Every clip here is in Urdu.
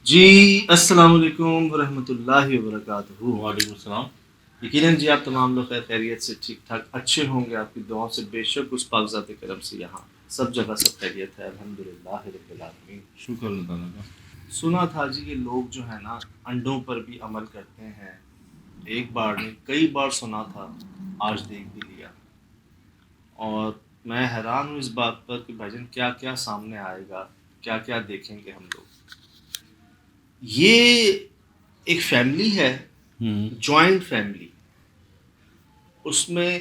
جی السلام علیکم ورحمۃ اللہ وبرکاتہ۔ وعلیکم السلام۔ یقیناً جی آپ تمام لوگ خیر خیریت سے ٹھیک ٹھاک اچھے ہوں گے، آپ کی دعاؤں سے بے شک اس پاک ذات کرم سے یہاں سب جگہ سب خیریت ہے، الحمدللہ رب العالمین۔ شکر اللہ تعالیٰ کا۔ سنا تھا جی یہ لوگ جو ہے نا انڈوں پر بھی عمل کرتے ہیں، ایک بار نہیں کئی بار سنا تھا، آج دیکھ بھی لیا، اور میں حیران ہوں اس بات پر کہ بھائی جان کیا کیا سامنے آئے گا، کیا کیا دیکھیں گے ہم لوگ۔ یہ ایک فیملی ہے، جوائنٹ فیملی، اس میں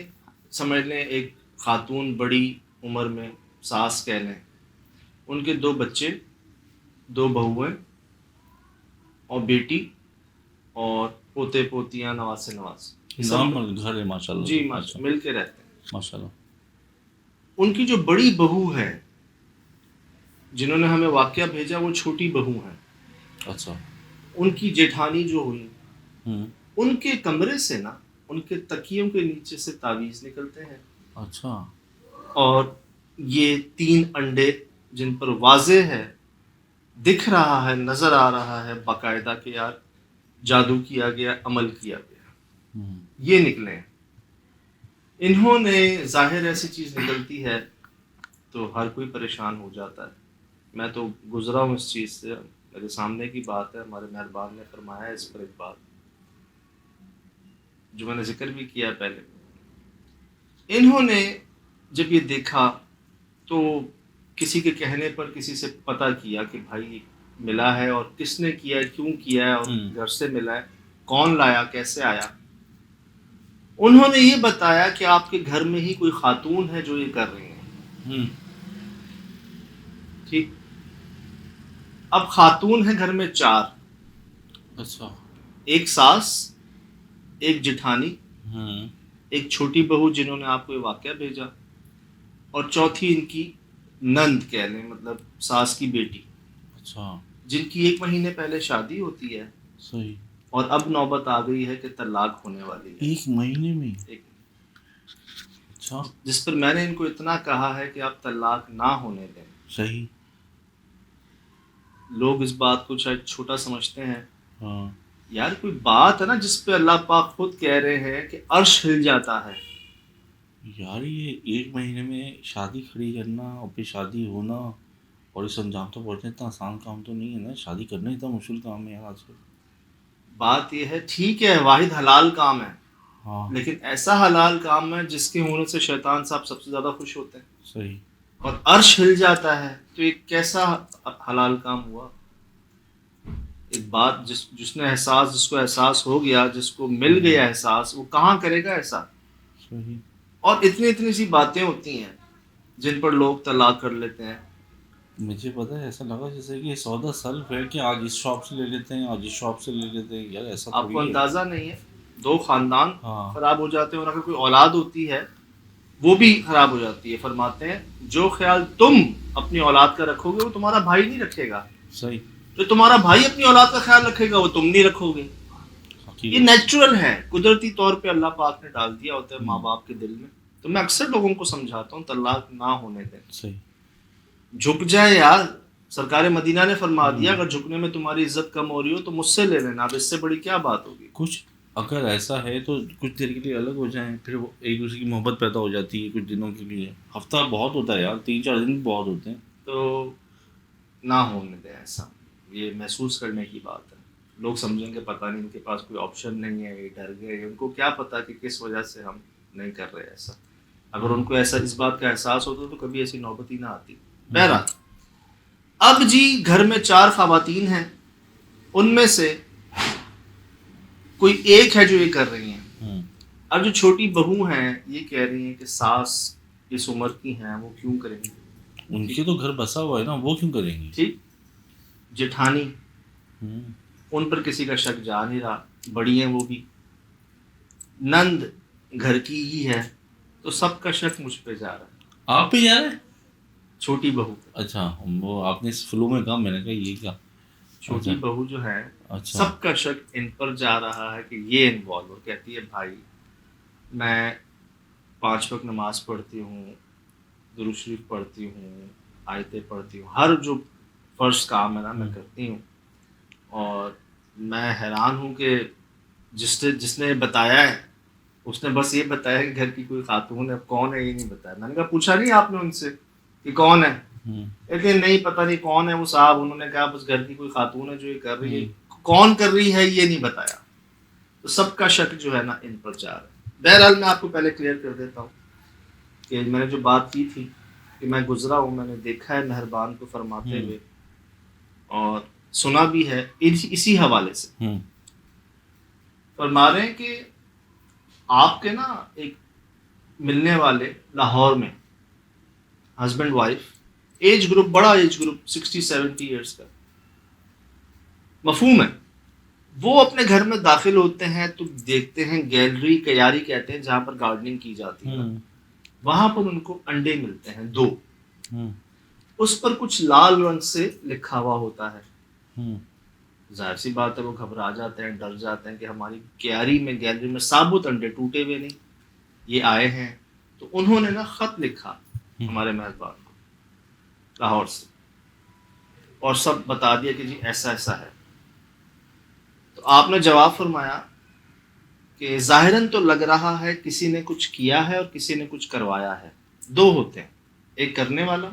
سمجھ لیں ایک خاتون بڑی عمر میں، ساس کہہ لیں، ان کے 2 بچے، 2 بہویں اور بیٹی اور پوتے پوتیاں نواسے نواز نام گھر ہے ماشاء اللہ۔ جی اچھا مل کے رہتے ہیں۔ ماشاء اللہ۔ ان کی جو بڑی بہو ہے جنہوں نے ہمیں واقعہ بھیجا، وہ چھوٹی بہو ہیں۔ اچھا۔ ان کی جیٹھانی جو ہوئی، ہوں۔ ان کے کمرے سے نا، ان کے تکیوں کے نیچے سے تعویذ نکلتے ہیں، اچھا۔ اور یہ 3 انڈے جن پر واضح ہے، دکھ رہا ہے، نظر آ رہا ہے باقاعدہ کہ یار جادو کیا گیا، عمل کیا گیا، یہ نکلے ہیں۔ انہوں نے ظاہر ایسی چیز نکلتی ہے تو ہر کوئی پریشان ہو جاتا ہے۔ میں تو گزرا ہوں اس چیز سے، میرے سامنے کی بات ہے، ہمارے مہربان نے فرمایا اس پر ایک بات جو میں نے ذکر بھی کیا پہلے۔ انہوں نے جب یہ دیکھا تو کسی کے کہنے پر کسی سے پتہ کیا کہ بھائی ملا ہے، اور کس نے کیا ہے، کیوں کیا ہے، اور گھر سے ملا ہے، کون لایا، کیسے آیا۔ انہوں نے یہ بتایا کہ آپ کے گھر میں ہی کوئی خاتون ہے جو یہ کر رہی ہیں۔ ٹھیک، اب خاتون ہے گھر میں 4۔ اچھا۔ ایک ساس، ایک جٹھانی، ایک چھوٹی بہو جنہوں نے آپ کو یہ واقعہ بھیجا، اور چوتھی ان کی نند کہہ لیں، مطلب ساس کی بیٹی۔ اچھا۔ جن کی 1 مہینے پہلے شادی ہوتی ہے، صحیح، اور اب نوبت آ گئی ہے کہ طلاق ہونے والی ہے 1 مہینے میں۔ اچھا۔ جس پر میں نے ان کو اتنا کہا ہے کہ آپ طلاق نہ ہونے دیں۔ صحیح۔ لوگ اس بات کو شاید چھوٹا سمجھتے ہیں، ہاں یار کوئی بات ہے نا جس پہ اللہ پاک خود کہہ رہے ہیں کہ عرش ہل جاتا ہے۔ یار یہ 1 مہینے میں شادی کھڑی کرنا اور پھر شادی ہونا اور اس انجام تو پہنچنا اتنا آسان کام تو نہیں ہے نا، شادی کرنا اتنا مشکل کام ہے یار آج کل۔ بات یہ ہے، ٹھیک ہے واحد حلال کام ہے، ہاں لیکن ایسا حلال کام ہے جس کے ہونے سے شیطان صاحب سب سے زیادہ خوش ہوتے ہیں، صحیح۔ اور عرش ہل جاتا ہے، تو یہ کیسا حلال کام ہوا۔ ایک بات جس نے احساس، جس کو احساس ہو گیا، جس کو مل گیا احساس، وہ کہاں کرے گا ایسا۔ صحیح۔ اور اتنی سی باتیں ہوتی ہیں جن پر لوگ طلاق کر لیتے ہیں۔ مجھے پتا ہے، ایسا لگا جیسے کہ سودا سلف ہے کہ آج اس شاپ سے لے لیتے ہیں، آج اس شاپ سے لے لیتے ہیں، یار ایسا آپ کو تھوڑی ہے۔ اندازہ نہیں ہے، 2 خاندان ہاں خراب ہو جاتے ہیں، اور اگر کوئی اولاد ہوتی ہے وہ بھی خراب ہو جاتی ہے۔ فرماتے ہیں جو خیال تم اپنی اولاد کا رکھو گے وہ تمہارا بھائی نہیں رکھے گا، صحیح۔ جو تمہارا بھائی اپنی اولاد کا خیال رکھے گا وہ تم نہیں رکھو گے۔ یہ نیچرل ہے، قدرتی طور پہ اللہ پاک نے ڈال دیا ہوتا ہے ماں باپ کے دل میں۔ تو میں اکثر لوگوں کو سمجھاتا ہوں طلاق نہ ہونے دیں، صحیح۔ جھک جائے یار۔ سرکار مدینہ نے فرما دیا اگر جھکنے میں تمہاری عزت کم ہو رہی ہو تو مجھ سے لے لینا، اب اس سے بڑی کیا بات ہوگی۔ کچھ اگر ایسا ہے تو کچھ دیر کے لیے الگ ہو جائیں، پھر وہ ایک دوسرے کی محبت پیدا ہو جاتی ہے کچھ دنوں کے لیے۔ ہفتہ بہت ہوتا ہے یار، 3-4 دن بہت ہوتے ہیں۔ تو نہ ہونے دیں ایسا، یہ محسوس کرنے کی بات ہے۔ لوگ سمجھیں گے پتہ نہیں ان کے پاس کوئی آپشن نہیں ہے، یہ ڈر گئے، ان کو کیا پتا کہ کس وجہ سے ہم نہیں کر رہے ایسا۔ اگر ان کو ایسا اس بات کا احساس ہوتا تو کبھی ایسی نوبت ہی نہ آتی۔ بہرحال اب جی گھر میں 4 خواتین ہیں، ان میں سے کوئی ایک ہے جو یہ کر رہی ہیں۔ اب جو چھوٹی بہو ہیں یہ کہہ رہی ہیں کہ ساس اس عمر کی ہیں، وہ کیوں کریں گی، ان کے تو گھر بسا ہوا ہے نا، وہ کیوں کریں گی۔ ٹھیک، جٹھانی ان پر کسی کا شک جا نہیں رہا، بڑی ہیں وہ بھی، نند گھر کی ہی ہے، تو سب کا شک مجھ پہ جا رہا ہے۔ آپ پہ جا رہے ہیں؟ چھوٹی بہو، اچھا، وہ آپ نے فلو میں کہا، میں نے کہا یہ کیا۔ چھوٹی بہو جو ہے اچھا۔ سب کا شک ان پر جا رہا ہے کہ یہ انوالو ہو۔ کہتی ہے بھائی میں 5 وقت نماز پڑھتی ہوں، درود شریف پڑھتی ہوں، آیتیں پڑھتی ہوں، ہر جو فرض کام ہے نا میں کرتی ہوں، اور میں حیران ہوں کہ جس نے بتایا ہے اس نے بس یہ بتایا کہ گھر کی کوئی خاتون ہے، اب کون ہے یہ نہیں بتایا. میں نے کہا پوچھا نہیں آپ نے ان سے کہ کون ہے؟ لیکن نہیں پتہ نہیں کون ہے وہ صاحب. انہوں نے کہا بس گھر کی کوئی خاتون ہے جو یہ کر رہی ہے، کون کر رہی ہے یہ نہیں بتایا. تو سب کا شک جو ہے نا ان پر جا رہا ہے. بہرحال میں آپ کو پہلے کلیئر کر دیتا ہوں کہ میں نے جو بات کی تھی کہ میں گزرا ہوں، میں نے دیکھا ہے مہربان کو فرماتے ہوئے اور سنا بھی ہے اسی حوالے سے. فرما رہے ہیں کہ آپ کے نا ایک ملنے والے لاہور میں ہسبینڈ وائف، ایج گروپ بڑا ایج گروپ 60-70 ایئرس کا مفہوم ہے، وہ اپنے گھر میں داخل ہوتے ہیں تو دیکھتے ہیں گیلری کیاری کہتے ہیں جہاں پر گارڈننگ کی جاتی ہے، وہاں پر ان کو انڈے ملتے ہیں 2. اس پر کچھ لال رنگ سے لکھا ہوا ہوتا ہے. ظاہر سی بات ہے وہ گھبرا جاتے ہیں، ڈر جاتے ہیں کہ ہماری کیاری میں گیلری میں ثابت انڈے ٹوٹے ہوئے نہیں یہ آئے ہیں. تو انہوں نے نا خط لکھا ہمارے مہربان کو لاہور سے اور سب بتا دیا کہ جی ایسا ایسا ہے. تو آپ نے جواب فرمایا کہ ظاہراً تو لگ رہا ہے کسی نے کچھ کیا ہے اور کسی نے کچھ کروایا ہے. 2 ہوتے ہیں، ایک کرنے والا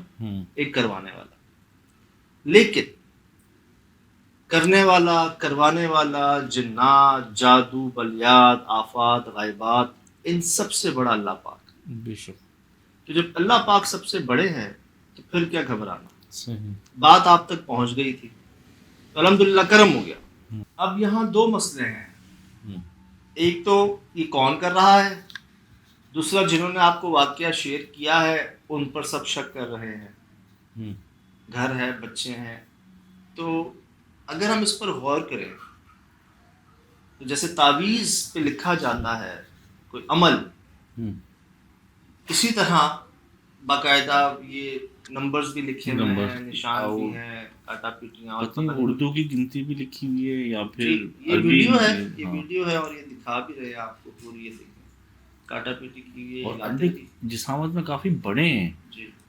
ایک کروانے والا. لیکن کرنے والا کروانے والا جنات جادو بلیات آفات غائبات ان سب سے بڑا اللہ پاک. بے شک. تو جب اللہ پاک سب سے بڑے ہیں تو پھر کیا گھبرانا. صحیح. بات آپ تک پہنچ گئی تھی تو الحمدللہ کرم ہو گیا. اب یہاں 2 مسئلے ہیں، ایک تو یہ کون کر رہا ہے، دوسرا جنہوں نے آپ کو واقعہ شیئر کیا ہے ان پر سب شک کر رہے ہیں. گھر ہے، بچے ہیں. تو اگر ہم اس پر غور کریں تو جیسے تعویذ پہ لکھا جاتا ہے کوئی عمل، اسی طرح باقاعدہ یہ نمبرز بھی لکھے ہوئے ہیں، نشان بھی ہیں، کاٹا پیٹیاں اور اردو کی گنتی بھی لکھی ہوئی ہے یا پھر یہ ویڈیو ہے، یہ ویڈیو ہے اور یہ دکھا بھی رہے ہیں آپ کو پوری. یہ دیکھیں کاٹا پیٹی کی ہوئی اور انڈے جسامت میں کافی بڑے ہیں،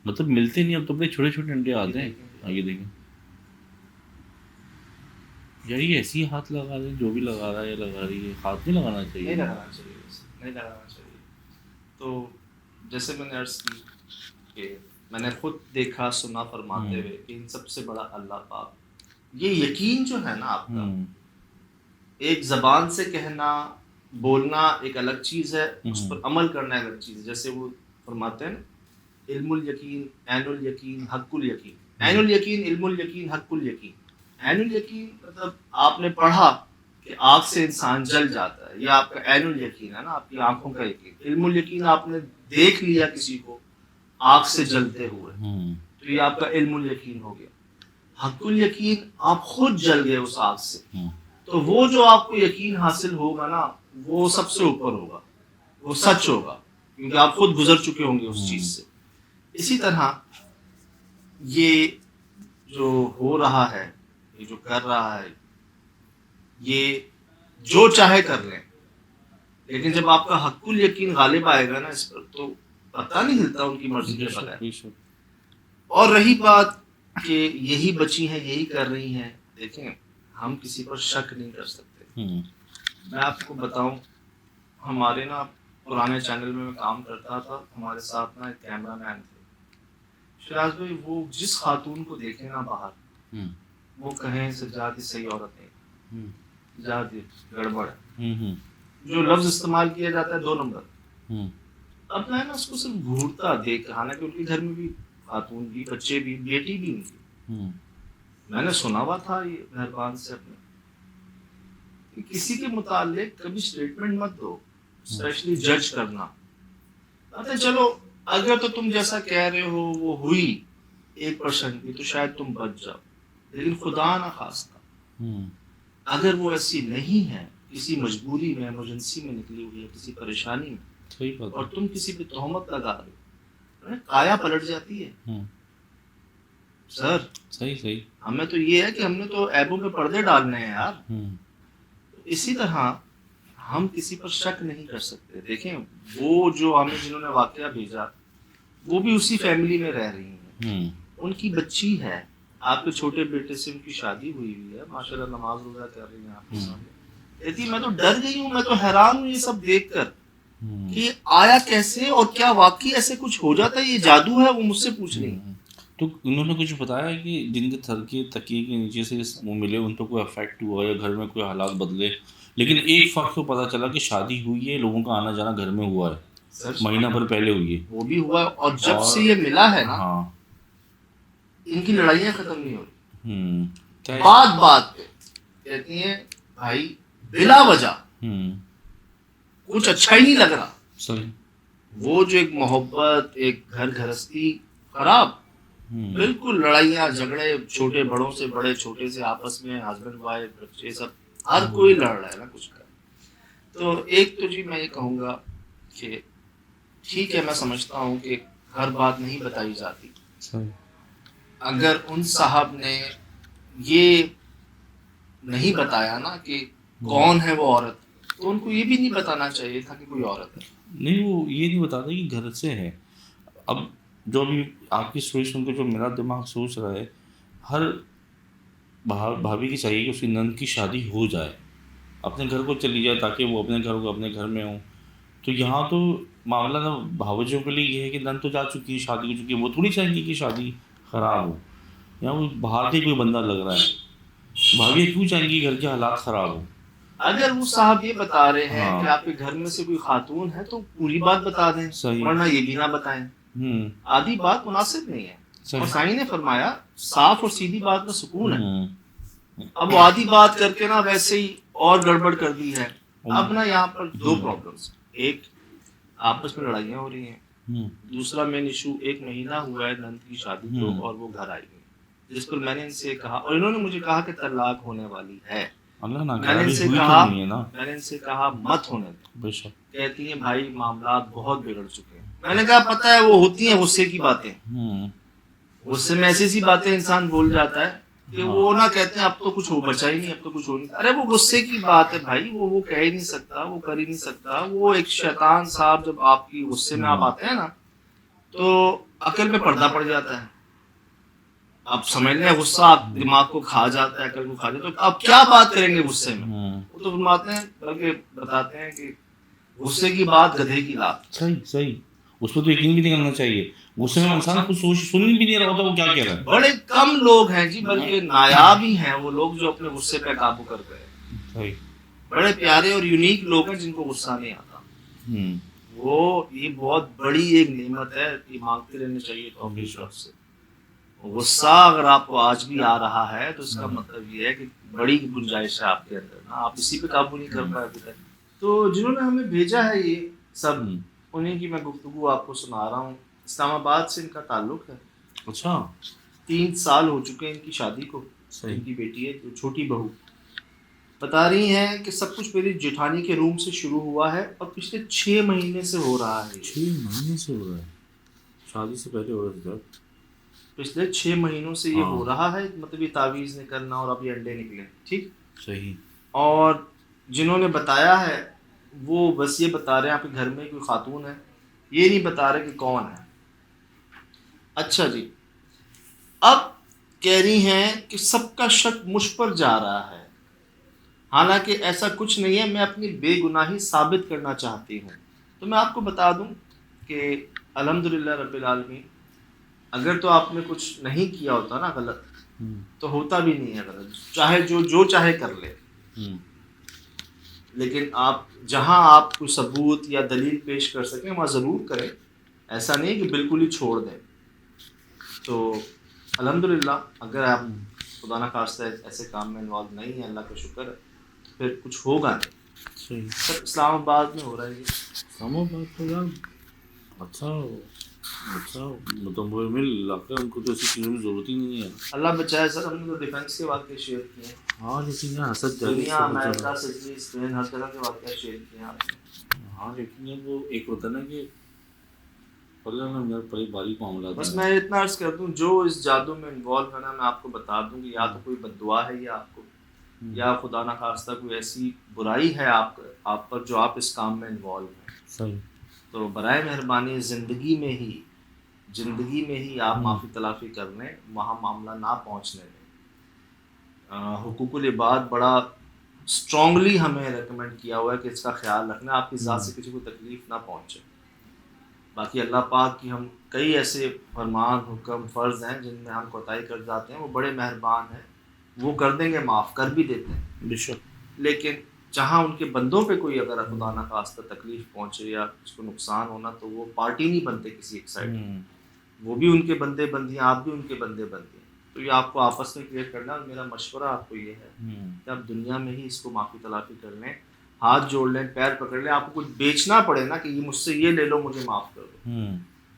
مطلب ملتے نہیں. اب تو بڑے چھوٹے چھوٹے انڈے آتے ہیں. یہ دیکھیں یار یہ ایسی ہی ہاتھ لگا رہے ہیں، جو بھی لگا رہا ہے یا لگا رہی ہے، ہاتھ نہیں لگانا چاہیے. نہیں لگانا چاہیے، نہیں لگانا چاہیے. تو جیسے میں نے عرض کی کہ میں نے خود دیکھا سنا فرماتے ہوئے کہ ان سب سے بڑا اللہ پاک. یہ یقین جو ہے نا آپ کا، ایک زبان سے کہنا بولنا ایک الگ چیز ہے، اس پر عمل کرنا ایک الگ چیز ہے. جیسے وہ فرماتے ہیں نا علم الیقین عین الیقین حق الیقین. عین الیقین علم الیقین حق الیقین. عین الیقین مطلب آپ نے پڑھا کہ آگ سے انسان جل جاتا ہے، یہ آپ کا عین الیقین ہے نا، آپ کی آنکھوں کا یقین. علم الیقین آپ نے دیکھ لیا کسی کو آگ سے جلتے ہوئے تو یہ آپ کا علم الیقین ہو گیا. حق الیقین آپ خود جل گئے اس آگ سے، تو وہ جو آپ کو یقین حاصل ہوگا نا وہ سب سے اوپر ہوگا، وہ سچ ہوگا کیونکہ آپ خود گزر چکے ہوں گے اس چیز سے. اسی طرح یہ جو ہو رہا ہے، یہ جو کر رہا ہے، یہ جو چاہے کر لیں، لیکن جب آپ کا حق الیقین غالب آئے گا نا اس پر تو پتہ نہیں ہلتا ان کی مرضی کے بغیر. اور رہی بات کہ یہی بچی ہیں یہی کر رہی ہیں، دیکھیں ہم کسی پر شک نہیں کر سکتے. میں آپ کو بتاؤں، ہمارے نا پرانے چینل میں کام کرتا تھا، ہمارے ساتھ نا ایک کیمرہ مین تھے شراز بھائی. وہ جس خاتون کو دیکھیں نا باہر وہ کہیں سجاد صحیح عورت نہیں، سجاد گڑبڑ ہے. جو لفظ استعمال کیا جاتا ہے 2 نمبر. اب میں نا اس کو صرف گھورتا دیکھ، حالانکہ ان کے گھر میں بھی خاتون بھی، بچے بھی، بیٹی بھی ان کی. میں نے سنا ہوا تھا یہ مہربان سے اپنے کہ کسی کے متعلق کبھی اسٹیٹمنٹ مت دو، اسپیشلی جج کرنا. اچھا چلو اگر تو تم جیسا کہہ رہے ہو وہ ہوئی 1% بھی تو شاید تم بچ جاؤ، لیکن خدا نہ خواستہ اگر وہ ایسی نہیں ہے، کسی مجبوری میں ایمرجنسی میں نکلی ہوئی ہے، کسی پریشانی میں، اور تم کسی پہ تہمت لگا رہے ہو، کایا پلٹ جاتی ہے. سر صحیح ہمیں تو یہ ہے کہ ہم نے تو عیبوں پہ پردے ڈالنے ہیں یار. اسی طرح ہم کسی پر شک نہیں کر سکتے. دیکھیں وہ جو ہمیں جنہوں نے واقعہ بھیجا وہ بھی اسی فیملی میں رہ رہی ہیں، ان کی بچی ہے. آپ کے چھوٹے بیٹے سے ان کی شادی ہوئی ہے، ماشاءاللہ نماز روزہ کر رہی ہیں آپ کے سامنے، کہتی میں تو ڈر گئی ہوں، میں تو حیران ہوں یہ سب دیکھ کر کہ آیا کیسے اور کیا واقعی ایسے کچھ ہو جاتا ہے، یہ جادو ہے؟ وہ مجھ سے پوچھ رہی ہیں۔ تو انہوں نے کچھ بتایا کہ جن کے تھر کے تکیے کے نیچے سے وہ ملے ان پہ کوئی افیکٹ ہوا یا گھر میں کوئی حالات بدلے؟ لیکن ایک فرق تو پتہ چلا کہ شادی ہوئی ہے، لوگوں کا آنا جانا گھر میں ہوا ہے، مہینہ بھر پہلے ہوئی ہے، وہ بھی ہوا ہے، اور جب سے یہ ملا ہے نا ہاں ان کی لڑائیاں ختم نہیں ہو رہی، بات بات پہ کہتی ہیں بھائی بلا وجہ کچھ اچھا ہی نہیں لگ رہا، صحیح، وہ جو ایک محبت، ایک گھر گھرستی خراب، بالکل لڑائیاں جھگڑے، چھوٹے بڑوں سے، بڑے چھوٹے سے آپس میں، ہسبینڈ وائف بچے سب ہر کوئی لڑ رہا ہے نا کچھ کا۔ تو ایک تو جی میں یہ کہوں گا کہ ٹھیک ہے، میں سمجھتا ہوں کہ ہر بات نہیں بتائی جاتی، اگر ان صاحب نے یہ نہیں بتایا نا کہ کون ہے وہ عورت، تو ان کو یہ بھی نہیں بتانا چاہیے تھا کہ کوئی عورت ہے۔ نہیں وہ یہ نہیں بتاتا کہ گھر سے ہے۔ اب جو ابھی آپ کی سوچ سن کے جو میرا دماغ سوچ رہا ہے، ہر بھابھی کی چاہیے کہ اس کی نند کی شادی ہو جائے، اپنے گھر کو چلی جائے تاکہ وہ اپنے گھر کو اپنے گھر میں ہوں۔ تو یہاں تو معاملہ نا بھاوجوں کے لیے یہ ہے کہ نند تو جا چکی ہے، شادی ہو چکی ہے، وہ تھوڑی چاہیں گی کہ شادی خراب ہو، یا وہ باہر سے کوئی بندہ لگ رہا ہے، بھابھی کیوں چاہیں گی گھر کے حالات خراب ہوں؟ اگر وہ صاحب یہ بتا رہے ہیں کہ آپ کے گھر میں سے کوئی خاتون ہے تو پوری بات بتا دیں، ورنہ یہ بھی نہ بتائیں، آدھی بات مناسب نہیں ہے۔ اور سائیں نے فرمایا صاف اور سیدھی بات میں سکون ہے، اب وہ آدھی بات کر کے نا ویسے ہی اور گڑبڑ کر دی ہے۔ اب نا یہاں پر دو پرابلمس، ایک آپس میں لڑائیاں ہو رہی ہیں، دوسرا مین ایشو ایک مہینہ ہوا ہے نند کی شادی کو اور وہ گھر آئی ہوئی، جس پر میں نے ان سے کہا، اور انہوں نے مجھے کہا کہ طلاق ہونے والی ہے، میں نے ان سے کہا مت ہونے دیں، کہتی ہیں بھائی معاملات بہت بگڑ چکے ہیں۔ میں نے کہا پتہ ہے وہ ہوتی ہیں غصے کی باتیں، غصے میں ایسی سی باتیں انسان بول جاتا ہے کہ وہ نہ کہتے ہیں اب تو کچھ ہو بچا ہی نہیں، اب تو کچھ ہو نہیں، ارے وہ غصے کی بات ہے بھائی، وہ کہہ ہی نہیں سکتا، وہ کر ہی نہیں سکتا، وہ ایک شیطان صاحب جب آپ کی غصے میں آپ آتے ہیں نا تو عقل پہ پردہ پڑ جاتا ہے، اب سمجھ لیں غصہ آپ دماغ کو کھا جاتا ہے، عقل کو کھا جاتا ہے، تو اب کیا بات کریں گے غصے میں؟ وہ تو فرماتے ہیں بلکہ بتاتے ہیں کہ غصے کی بات گدھے کی لات۔ صحیح، اس پہ تو یقین بھی نہیں کرنا چاہیے، غصے میں انسان کچھ سن بھی نہیں رہا ہوتا وہ کیا کہہ رہا ہے۔ بڑے کم لوگ ہیں جی، بلکہ نایاب ہی ہیں وہ لوگ جو اپنے غصے پہ قابو کر گئے، بڑے پیارے اور یونیک لوگ ہیں جن کو غصہ نہیں آتا، وہ یہ بہت بڑی ایک نعمت ہے، یہ مانگتے رہنے چاہیے توفیق رب سے۔ غصہ اگر آپ کو آج بھی آ رہا ہے تو اس کا مطلب یہ ہے کہ بڑی گنجائش ہے آپ کے اندر نا، آپ اسی پہ قابو نہیں کر پائے ابھی تک۔ تو جنہوں نے ہمیں بھیجا ہے یہ سب، انہیں کی میں گفتگو آپ کو سنا رہا ہوں۔ اسلام آباد سے ان کا تعلق ہے، اچھا 3 سال ہو چکے ہیں ان کی شادی کو، ان کی بیٹی ہے جو چھوٹی بہو، بتا رہی ہیں کہ سب کچھ میری جیٹھانی کے روم سے شروع ہوا ہے اور پچھلے 6 مہینے سے ہو رہا ہے۔ 6 مہینے سے ہو رہا ہے؟ شادی سے پہلے ہو رہا تھا؟ پچھلے 6 مہینوں سے یہ ہو رہا ہے، مطلب یہ تعویذ نکلنا اور اب یہ انڈے نکلے، ٹھیک صحیح۔ اور جنہوں نے بتایا ہے وہ بس یہ بتا رہے ہیں آپ کے گھر میں کوئی خاتون ہے، یہ نہیں بتا رہے کہ کون ہے۔ اچھا جی، اب کہہ رہی ہیں کہ سب کا شک مجھ پر جا رہا ہے، حالانکہ ایسا کچھ نہیں ہے، میں اپنی بے گناہی ثابت کرنا چاہتی ہوں۔ تو میں آپ کو بتا دوں کہ الحمدللہ رب العالمین، اگر تو آپ نے کچھ نہیں کیا ہوتا نا غلط، تو ہوتا بھی نہیں ہے غلط، چاہے جو چاہے کر لے، لیکن آپ جہاں آپ کوئی ثبوت یا دلیل پیش کر سکیں وہاں ضرور کریں، ایسا نہیں کہ بالکل ہی چھوڑ دیں۔ تو الحمدللہ اگر آپ خدا نہ خواستہ ایسے کام میں انوالو نہیں ہیں، اللہ کا شکر ہے، پھر کچھ ہوگا نہیں۔ سر اسلام آباد میں ہو رہا ہے یہ، اسلام آباد تو یار اچھا مطلب علاقہ، ان کو تو ایسی چیزوں کی ضرورت ہی نہیں ہے۔ اللہ بچائے سر، ہم نے تو ڈیفینس کے واقعے شیئر کیے ہیں، ہاں لیکن یہاں حسد دنیا امریکہ سے اسپین ہر طرح کے واقعہ شیئر کیے ہیں آپ نے۔ ہاں لیکن یہ وہ ایک ہوتا نا کہ بڑی باریک معاملات۔ بس میں اتنا عرض کر دوں جو اس جادو میں انوالو ہے نا، میں آپ کو بتا دوں کہ یا تو کوئی بد دعا ہے یا آپ کو، یا خدا نہ خواستہ کوئی ایسی برائی ہے آپ پر جو آپ اس کام میں انوالو ہیں۔ صحیح۔ تو برائے مہربانی زندگی میں ہی زندگی میں ہی آپ معافی تلافی کر لیں، وہاں معاملہ نہ پہنچنے دیں۔ حقوق العباد بڑا اسٹرانگلی ہمیں ریکمینڈ کیا ہوا ہے کہ اس کا خیال رکھنا، آپ کی ذات سے کسی کو تکلیف نہ پہنچے۔ باقی اللہ پاک کی ہم کئی ایسے فرمان حکم فرض ہیں جن میں ہم کوتاہی کر جاتے ہیں، وہ بڑے مہربان ہیں، وہ کر دیں گے، معاف کر بھی دیتے ہیں، بے شک۔ لیکن جہاں ان کے بندوں پہ کوئی اگر خدا نہ خواستہ تکلیف پہنچے یا اس کو نقصان ہونا، تو وہ پارٹی نہیں بنتے کسی ایک سائڈ، وہ بھی ان کے بندے بندی ہیں، آپ بھی ان کے بندے بندی ہیں۔ تو یہ آپ کو آپس میں کلیئر کرنا، اور میرا مشورہ آپ کو یہ ہے کہ آپ دنیا میں ہی اس کو معافی تلافی کر لیں، ہاتھ جوڑ لیں، پیر پکڑ لیں، آپ کو کچھ بیچنا پڑے نا کہ یہ مجھ سے یہ لے لو، مجھے معاف کر دو،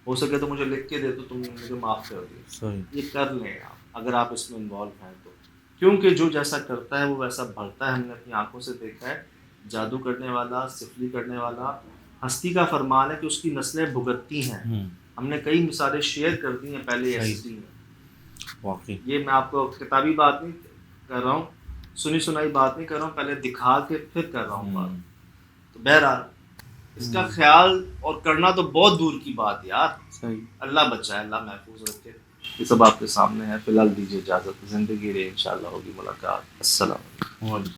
ہو سکے تو مجھے لکھ کے دے دو، تم مجھے معاف کر دو، صحیح۔ یہ کر لیں آپ اگر آپ اس میں انوالو ہیں تو، کیونکہ جو جیسا کرتا ہے وہ ویسا بھرتا ہے۔ ہم نے اپنی آنکھوں سے دیکھا ہے، جادو کرنے والا، سفلی کرنے والا، ہستی کا فرمان ہے کہ اس کی نسلیں بھگتتی ہیں۔ ہم نے کئی مثالیں شیئر کر دی ہیں پہلے ایس ٹی میں، واقعی یہ میں آپ کو کتابی بات نہیں کر رہا ہوں، سنی سنائی بات نہیں کر رہا ہوں، پہلے دکھا کے پھر کر رہا ہوں بات۔ تو بہرحال اس کا خیال اور کرنا تو بہت دور کی بات یار، صحیح۔ اللہ بچائے، اللہ محفوظ رکھے۔ یہ سب آپ کے سامنے ہے، فی الحال دیجیے اجازت، زندگی رہے انشاءاللہ ہوگی ملاقات۔ السلام علیکم۔